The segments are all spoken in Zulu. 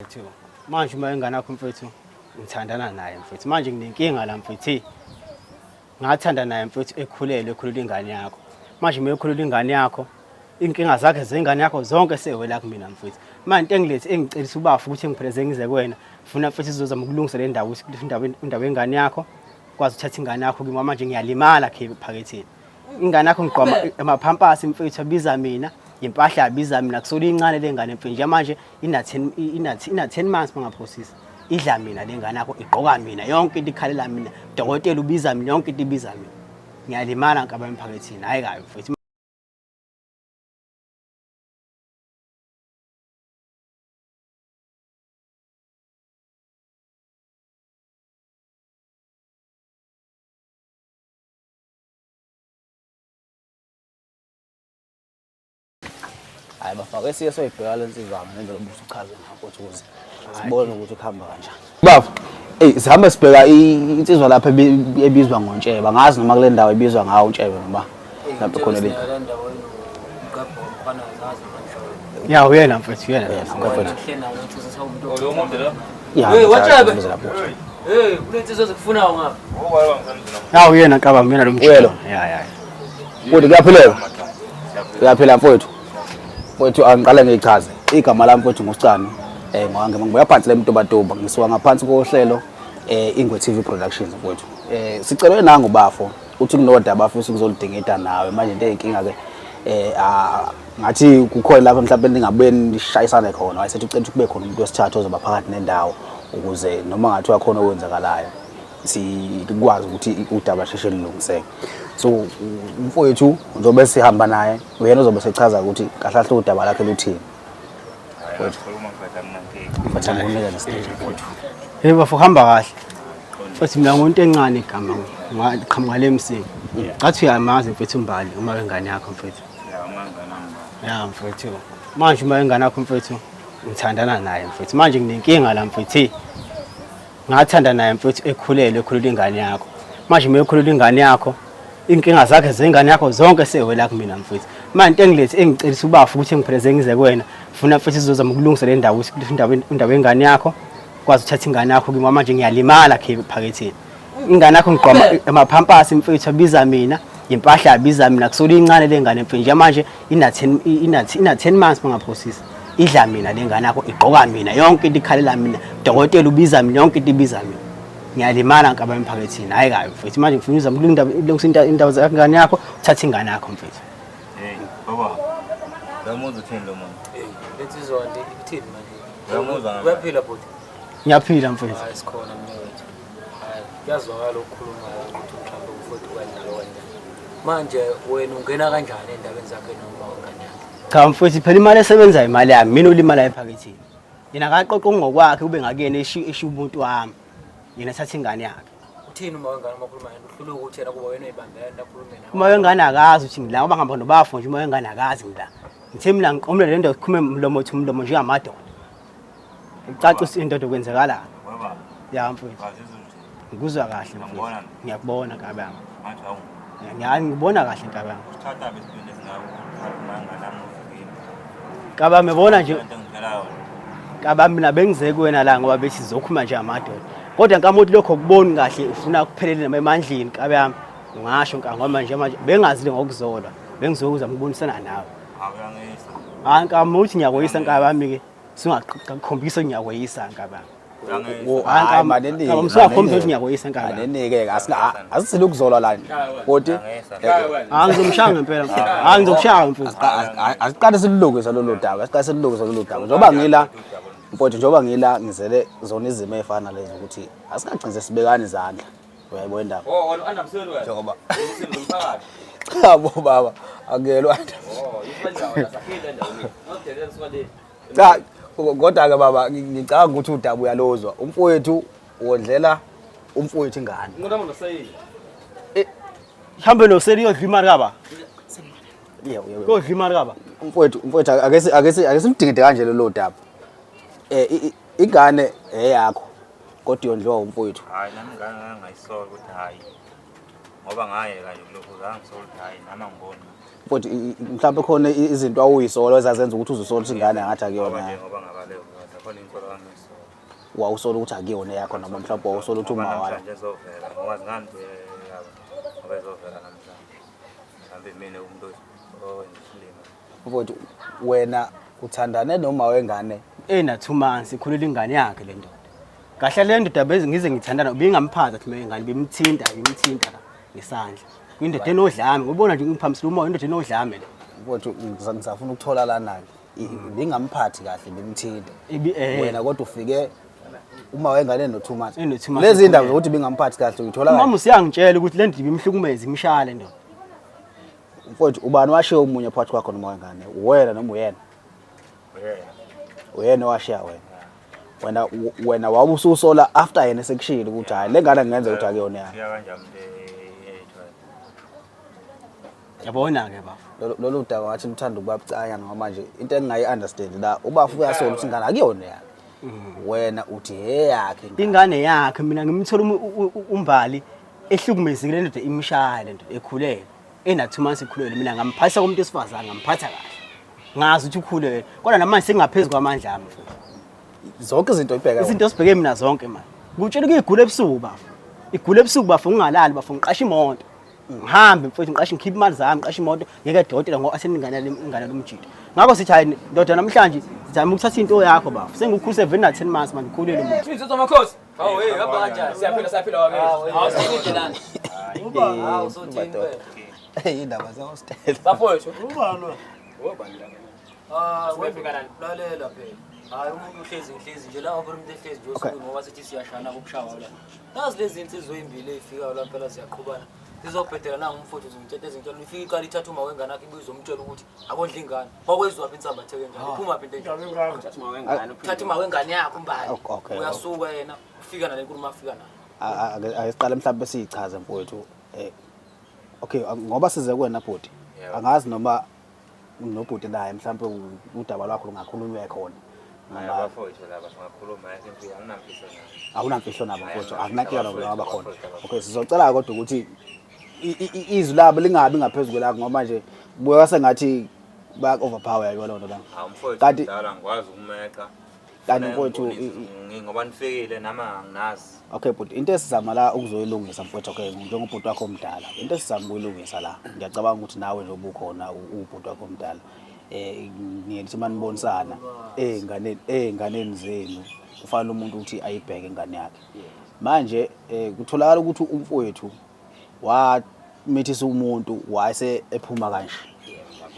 Mfethu manje uma ingane yakho mfethu ngithandana naye mfethu manje nginenkinga la mfethu ngathanda naye mfethu ekhulele ingane yakho manje uma ekhulula ingane yakho inkinga zakhe zengane yakho zonke sewela kumina mfethu manje into engilethi engicelisa ubafu ukuthi ngipheleze ngize kuwena ufuna mfethu sizozama ukulungisa le ndawo indaba yengane yakho kwazi uthatha ingane yakho kimi manje ngiyalimala phaketheni ingane yakho ngigqoma amaphampasi mfethu abiza mina impahla yabiza mina kusolo incane lengane mfethu manje ina 10 months bangaphosisa idla mina lengane yakho igqoka mina yonke into ikhalela mina udokotela ubiza mina yonke into ibiza mina ngiyalimala ngaba emphakathini hayi kabi mfethu hayi bafake siye soyibheka lensi zami ngendlela ubuso uchaze ngakho ukuze sibone ukuthi ukuhamba kanjani bafo sihambe sibheka insizwa lapha ebizwa ngontsheba ngazi noma kule ndawo ebizwa ngawo untshebe noma lapho khona le ya uyena mfethu uyena mfethu kulensizwa zikufunayo ngapha ya uyena qaba mina lo mshelo ya kuthi kuyaphila mfethu mfethu angiqale ngichaze igama lami mfethu nguSicani ngibuya phansi leMtobatoba ngisuka ngaphansi kohlelo Ingwe TV Productions mfethu sicelwe nangu bafo uthi kunodaba afisa ukuzolidingida nawe manje into eyinkinga ke ngathi kukhona lapha mhlawumbe ningabuye nishayisane khona wayesethi ucela ukuthi kube khona umuntu wesithathu ozoba phakathi nendawo ukuze noma ngathi wakhona okwenzakalayo sikwazi ukuthi udaba sheshe lilungiseke so mfowethu njobe sihamba naye uyena ozobe sechaza ukuthi kahlahle udaba lakhe luthini mfowethu mfowethu nginika nestage mfowethu hey bafo hamba kahle futhi mina ngumuntu encane igama ngaqhamuka lemsini ngathi uyamazi mfethu umbali uma wengane yakho mfethu ya mfethu manje uma wengane yakho mfethu ngithandana naye mfethu manje nginenkinga la mfethu ngathanda naye mfethu ekhulele ingane yakho manje uma ekhulula ingane yakho inkinga zakhe zengane yakho zonke sewela kumina mfethu manje into engilethi engicelisa ubafu ukuthi ngipheleze ngize kuwena ufuna mfethu sizozama ukulungisa le ndawo indaba yengane yakho kwazi uthatha ingane yakho kimi manje ngiyalimala phaketheni ingane yakho ngigqoma amaphampasi mfethu abiza mina impahla yabiza mina kusolo incane lengane mfethu manje ina 10 months bangaphosisa idla mina lengane yakho igqoka mina yonke into ikhalela mina udokotela ubiza mina yonke into ibiza mina ngiyalimala ngaba emphakathini hayi kabi mfethu manje ngifuna uzama ukulungisa indawo zakhe yakho uthatha ingane yakho mfethu baba lamuzo thini lo muntu lensizwa ndikuthini manje lamuza uyaphila bhuti ngiyaphila mfethu hayi sikhona mnewethu hayi kuyazwakala ukukhuluma ukuthi mhlawumbe ufowethu kanjalo manje wena ungena kanjani endabeni zakhe noma ngane yakhe cha mfethu phela imali esebenza imali yami mina ulimala ephakethini yena akaqoqa ngokwakhe ube ngakuyena eshiya umuntu wami yena thatha ingane yakhe uthini uma wengane makhuluma yena uhluluka ukuthi yena kuba wena uyibambela nakhulume nawe uma wengane akazi ukuthi ngila ngoba ngihamba nobafo nje uma wengane akazi ngila ngithe mina ngiqomule le nto ukhume umlomo uthi umlomo nje uyamadoda ngicacisa into okwenzekala baba ya mfethu ngikuzwa kahle mfethu ngiyakubona kabanga ngiyangibona kahle kabanga uthatha besibindi singabo manga namuzikini kaba mebona nje kaba mina bengize kuwena la ngoba bethi sizokhuma nje amadoda kodwa nkamuthi lokho kuboni kahle ufuna kuphelele emandleni kabe yami ngasho ngoba manje bengazi ngokuzolwa bengizokuza ukubonisana nawe awuyangisa nkamuthi ngiyakweyisa nkaba yami ke singakhombisa ngiyakweyisa nkaba hayi maneni ngomsakhombisa ukuthi ngiyakweyisa nkaba manenike asisile ukuzolwa la kodwa ngizomshaya ngempela mfethu ngizokushaya mfethu asiqale silungise lolu daba asiqale silungise lolu daba njoba ngila mfowethu njoba ngila ngizele zona izimo ezifana lezi ukuthi asingagcinze sibekani izandla uyayibona indaba andamsweni wena njengoba umphakathi chabo baba akelwa ifanele sakhile endaweni nodelela sikwade cha kodwa ke baba ngicabanga ukuthi udaba uyalozwa umfowethu wondlela umfowethu ingane umuntu amanasayini mhlambe noseli yodla imali kaba yodla imali kaba umfowethu ake simdingide kanje lo daba ingane eyakho kodwa yondliwa umfowethu hayi nami ngane ngayisola ukuthi hayi ngoba ngaye kanje lokho zangisola ukuthi hayi nama ngibona mfowethu mhlawumbe khona izinto awuyisola ezazenza ukuthi uzosola ukuthi ingane ngathi akuyona ngoba ngabaleyo khona insolo kangisola. Wawusola ukuthi akuyona yakho noma mhlawumbe wawusola ukuthi uma wayo. Nje ezovela ngoba ngani nje yabo. Ngoba ezovela namhlanje. Mhlambe mina umuntu owenza isilimo. Mfowethu wena uthandane noma wengane ena 2 months ikhulula ingane yakhe le ndoda. Kahle le ndoda bese ngize ngithandana ubingamphaza athi mina ingane bimthinta ngesandla. Kwindoda enodlame ubona nje ngiphamisela umoya indoda enodlame le. mfowethu ngisafuna ukuthola lana bingamphathi kahle bimthinte wena kodwa ufike uma wengane no2 months lezi indaba zokuthi bingamphathi kahle uyithola mama usiyangitshela ukuthi le ndoda ibimhlukumeza imshaya ndoda. mfowethu ubani washiya umunye phakathi kwakho noma wengane wena noma uyena uyena washiya wena wawususola after yena sekushilo ukuthi hayi lengane ngenza ukuthi akuyona yakhe Siya kanjani le yabona ke bafu lolu daba wathi uthanda ukubabucanya ngoba manje into engingayi-understand la ubafu uyasola ukuthi ingane akuyona yakhe wena uthi yakhe ingane yakhe mina ngimthola umbali ehlukumezekile le ndoda imshaya le ndoda ekhulele ena 2 months ikhulele mina ngamphathisa komuntu esifazana ngamphatha kahle ngazi ukuthi ukhulele kodwa namanje sengaphezulu kwamandla ami futhi zonke izinto ibheka izinto sibheke mina zonke manje ngutshela ukugula ebusuku bafu igula ebusuku bafu ungalali bafu ngiqasha imoto ngihambe mfowethu ngiqasha ngikhipha imali zami ngiqasha imoto ngeke dokotela ngoba aseningane lomjito ngakho sithi hayi ndoda namhlanje sizama ukuthatha into yakho bafu sengikhulise 10 months manje ngikhulele umuntu Mfethu Makhosi hawu hey hamba kanjani siyaphila wami hawu sikude lana hawu sothi indaba ze-hostel bafowethu ubani wefika lana lalela phela hayi umuntu uhlezi nje la ngapha umuntu ehlezi nje usuku ngoba sithi siyashana ukushawa la nazi lezi insizwe ezimbili ezifika la phela ziyaqhubana sizobhedela na ngumfowethu zingitshela izinto ifika iqala ithatha uma wengane akhe ibizwa umtshela ukuthi akondla ingane wakwezwa insamba theke njalo iphuma phela into thatha uma wengane yakho mbali uyasuka yena ufika nale nkulumo afika nayo asiqale mhlawumbe siyichaze mfowethu okay ngoba size kuwena bhuti angazi noma nobhuti naye mhlawumbe udaba lwakho lungakhulunywa khona abafowethu laba singakhuluma yake anginamfihlo nabo awunamfihlo nabo mfowethu akunakila nabo abakhona okay sizocela kodwa ukuthi izwi labo lingabi ngaphezulu kwelakho ngoba manje buya wasengathi baya overpower yona la kanti dala ngikwazi ukumeka kanti mfowethu ngoba nifikile nama anginazi okay but into esizama la ukuzoyilungisa mfowethu okay njengobhuti wakho omdala into esizama ukuyilungisa la ngiyacabanga ukuthi nawe nje ubukhona ubhuti wakho omdala ngiyethi manibonisana enganeni zenu kufanele umuntu ukuthi ayibheke ingane yakhe manje kutholakala ukuthi umfowethu wamithisa umuntu wase ephuma kanje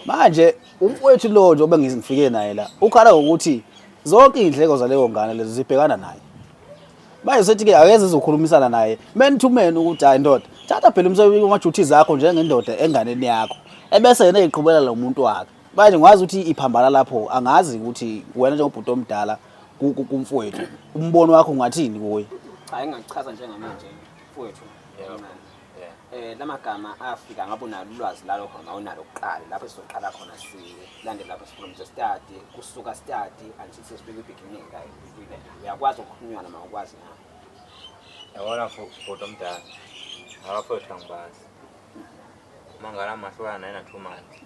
manje umfowethu lo nje obengizifike naye la ukhala ukuthi zonke indleko zaleyo ngane lezo zibhekana naye manje sethi ke akeze izokhulumisana naye man to man ukuthi hayi ndoda thatha phela umsebenzi wamajuthi zakho njengendoda enganeni yakho ebese yena eyiqhubela lo muntu wakhe manje ngwazi ukuthi iphambana lapho angazi ukuthi wena njengobhuti omdala kumfowethu umbono wakho ungathini kuye hayi ngingachaza njengamanje mfowethu lamagama afika ngabe unalo ulwazi lalo khona awunalo kuqala lapho sizoqala khona silande lapho from the start kusuka start until sesibeke beginning guy uyakwazi ukukhulunyana nama ukwazi na yabona bhuti omdala abafowethu angibazi mangala mahlukana naye 2 months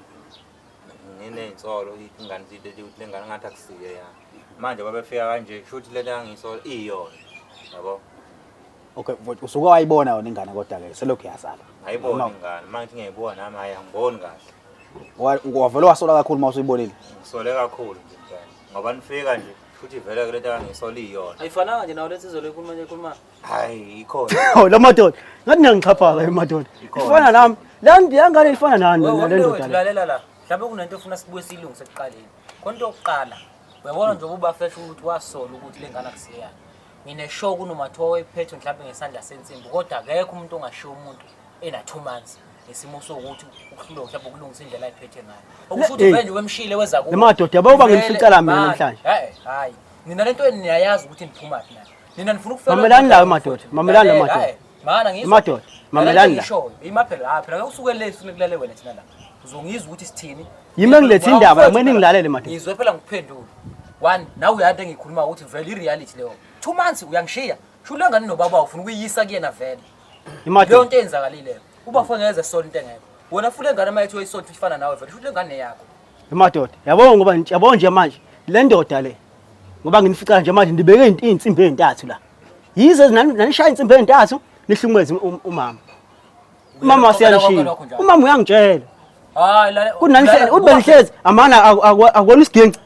nginensolo ingane zide ukuthi lengane ngathi akusike ya manje babefika kanje kushuthi le ngisolo iyona yabo okay usuke wayibona yona ingane kodwa ke selokhu yasala ayibona ingane manje ngiyibona nami hayi angiboni kahle wavela wasola kakhulu mase uyibonile ngisole kakhulu nje ngoba nifika nje futhi vele le nto ngisolo iyona ayifananga nje nawo lesizo lekhuluma hayi ikhona la madoda ngathi ngiyaxhaphaza emadoda ifana nami la ndiyangane ifana nani le ndoda lalela la mhlawumbe kunento ofuna sibuye silungise ekuqaleni konto yokuqala uyabona nje ukuba fresh ukuthi wasola ukuthi lengane akusiyana ngine show kunomathowa ephethe mhlawumbe ngesandla sensimbi kodwa akekho umuntu ongashiya umuntu ena 2 months nesimo sokuthi ukuhlulwa mhlawumbe ukulungisa indlela ayiphethe ngayo okusho ukuthi vele wemshile weza ku emadoda yabo ngifica la mina namhlanje hayi nina lento niyayazi ukuthi niphuma phi na nina nifuna ukufela mamelani la madoda mamelani la madoda mana ngizwa madoda mamelani la imaphela phela akusuke le sifuna kulale wena thina la uzongizwa ukuthi sithini yimi ngilethe indaba mina ngilalele madoda ngizwe phela ngikuphendula 1 nawe uyade engikhuluma ukuthi vele ireality leyo 2 months uyangishiya sho lengane nobaba ufuna ukuyisa kuyena vele imadoda leyo nto enzakalile uba funa ngeze sola into engekho wona futhi lengane mayithi oyisonto ifana nawe vele sho lengane yakho imadoda yabo ngoba yabo nje manje le ndoda le ngoba nginifica nje manje ndibeke insimbi ezintathu la yizo nanishaya insimbi ezintathu nihlumeze umama umama wasiyanishiya umama uyangitshela hayi la kunanihlezi ubenihlezi amana akona isiginci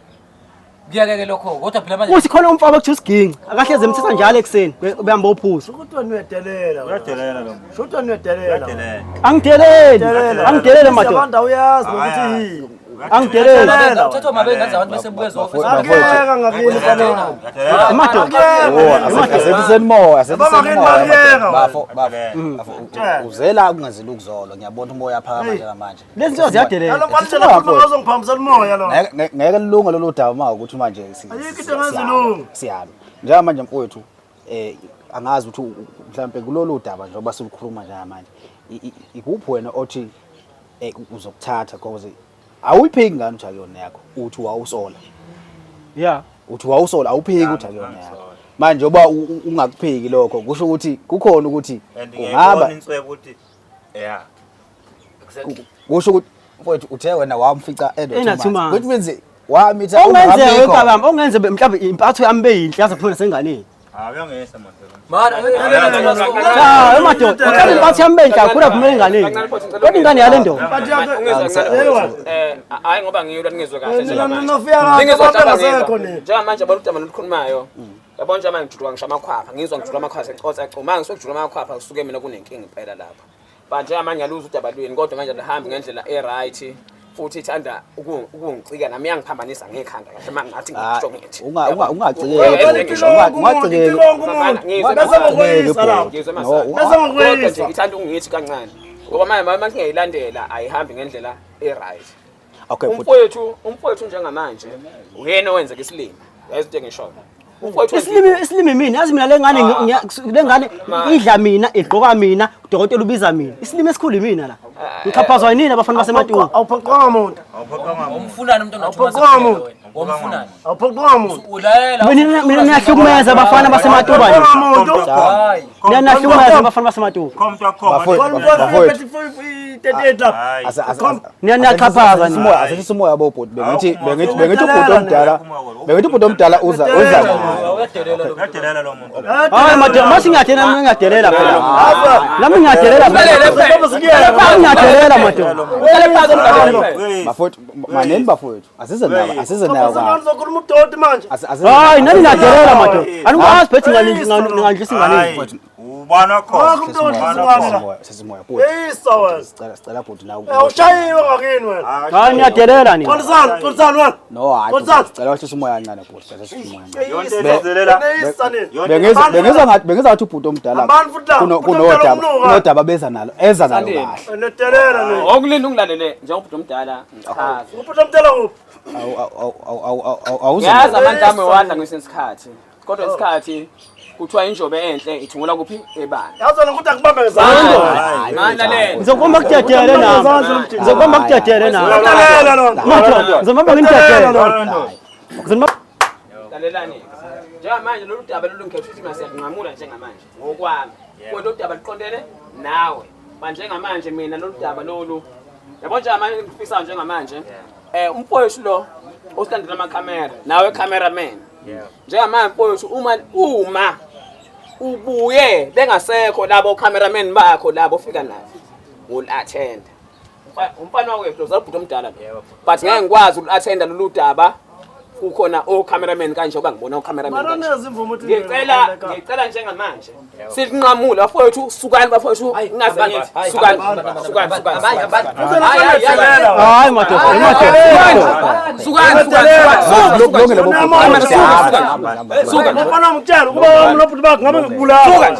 ngiyakeke lokho kodwa phela manje uthi khona umfana okuthi usiginci akahleze emthetha njalo ekseni behamba ophuzo Shutwa niyadelela. Uyadelela lo. Shutwa niyadelela. Angidelele madoda Abantu uyazi ukuthi yini. angidelele uthatha mabe ngaze abantu bese buyezo office Akeka ngakini kana. madoda Asesenimoya Bafo. uzela kungazili ukuzolo ngiyabona umoya phakama njengamanje lezi zinto ziyadelela Alombalishela khona ngazongiphambisela umoya lo. ngeke lilunga lolu daba ma ukuthi manje Ayikho into engazilunga. siyalo njengamanje mfowethu angazi ukuthi mhlambe kulolu daba njengoba silukhuluma njengamanje ikuphi wena othi uzokuthatha cause awuyipheki ingane uthi akuyona yakho uthi wawusola yeah uthi wawusola awupheki uthi akuyona yakho manje oba ungakupheki lokho kusho ukuthi kukhona ukuthi ungaba inswebe ukuthi yeah kusho ukuthi mfowethu uthe wena wamfica Enathumanga. ukuthi benze wamitha ongenze wekabamba ongenze mhlawumbe impatho yami beyinhle yaze kuphela senganeni awuyangesa manje mana cha madoda uqala impatho yami beyinhle kakhulu akumele enganeni kodwa ingane yale ndoda hayi ngoba ngiyilo ningizwe kahle Nofika ngasekho ni. njengamanje abaludaba nolukhulumayo yabona nje manje ngijulwa ngisho amakhwapha ngizwa ngijulwa amakhwapha ecotha ecuma ngisokujulwa amakhwapha kusuke mina kunenkinga impela lapha manje amanye yaluza udaba lweni kodwa manje lihambe ngendlela eright futhi ithanda ukungicika nami yangiphambanisa ngekhanda kahle manje ngathi ngisho ngithi ungacikeli ithanda ukungithi kancane ngoba manje singayilandela ayihambi ngendlela eright okay umfowethu njengamanje uyena owenza isilimo yazi into engisho umfowethu isilimi mina yazi mina lengane idla mina igqoka mina udokotela ubiza mina isilimi esikhulu yimina la ngikhaphazwa yini abafana basematungwa Awuphoqwa umuntu. umfunani umuntu Awuphoqwa umuntu. omfunani Awuphoqwa umuntu. ulalela mina niyahlukumeza abafana basematungwa hayi niyahlukumeza abafana basematungwa komntu akhona niyachaphaza asithi umoya bobhoti bengithi ubhuti omdala uza uyadelela lo muntu hayi madoda mase ngiyathela mina ngiyadelela phela nami ngiyadelela phela ngiyadelela madoda bafowethu maneni bafowethu asize nayo Uzokhuluma udoti manje. hayi nani ngiyadelela madoda anukwazi bethi ngingadlisa ingane ubana khona sesimoya sicela bhuti nawe Ushayiwe ngakini wena. hayi niyadelela ni Qolisana wena. no hayi sicela wathi umoya kancane bhuti sicela umoya kancane yonke izelela bengeza ngathi ubhuti omdala Abantu futhi la. kunodaba eza nalo kahle Nedelela ni. okulinda ungilalele njengobhuti omdala ngichaza Uphuta mtela kuphi? yazi abantu ami wadla ngesinye isikhathi kodwa isikhathi kuthiwa injobe enhle ithungula kuphi ebala Yazona ukuthi akubambe ngezandla. lalela ngizokukhomba kudedele nami ngizokukhomba kudedele nami Delela lona. madoda ngizokukhomba ngidedele lalelani njengamanje lolu daba lolungekho ukuthi masiyanqamula njengamanje ngokwami kodwa udaba liqondene nawe manje njengamanje mina lolu daba lolu yabo njengamanje ngifisa njengamanje umfowethu lo osidandela amakhamera nawe cameraman njengamanje mfowethu uma ubuye bengasekho labo cameraman bakho labo ofika nabo will attend umfana wakwethu uzabhuti omdala but ngeke ngikwazi uku-attenda lolu daba kukhona cameraman kanje obangibona cameraman kanje Maranezi imvumo uthi. ngicela njengamanje silinqamula bafowethu sukani bafowethu ngaze ngithi sukani hayi madoda sukani Ufana umtshela ukuba wami nobhuti bakho ngabe ngikubulala.